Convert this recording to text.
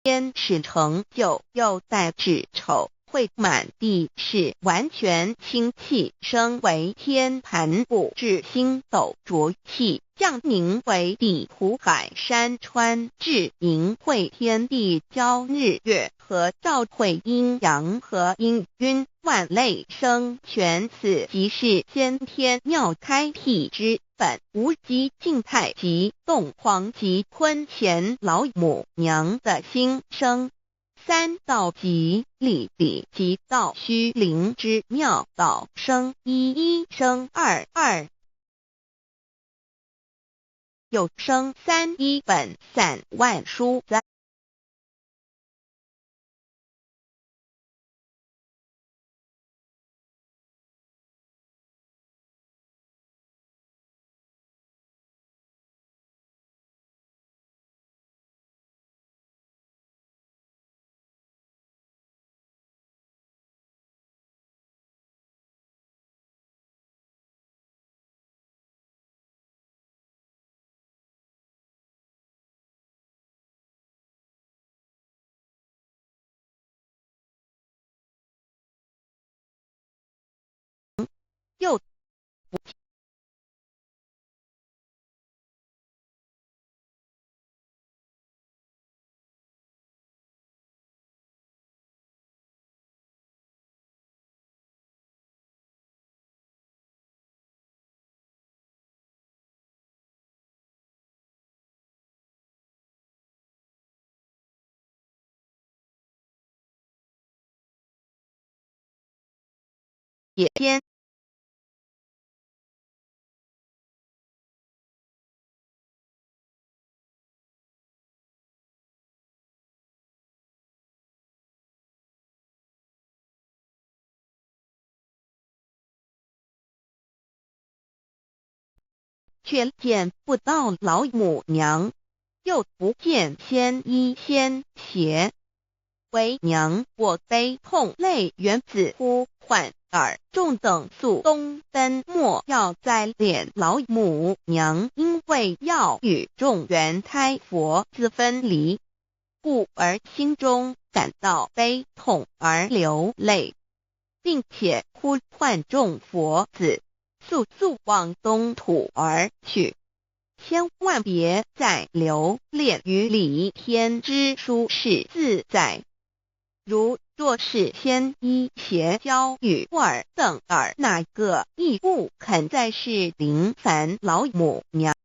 天使成就，又在子丑会满地是完全清气，升为天盘部，至星斗浊气，降凝为地土海山川，至明会天地交日月和，照会阴阳和阴晕，万类生全，此即是先天妙开辟之本，无极静态及洞皇及坤乾老母娘的心生。三道即理及道虚灵之妙道生一生二有生三一本散万殊哉。又也偏却见不到老母娘，又不见先一先邪。为娘，我悲痛泪源自呼唤耳众等宿东奔，莫要再敛老母娘，因为要与众元胎佛子分离，故而心中感到悲痛而流泪，并且呼唤众佛子速往东土而去，千万别再留恋于理天之舒适自在。若是先一邪教与尔等哪个亦不肯再是临凡老母娘。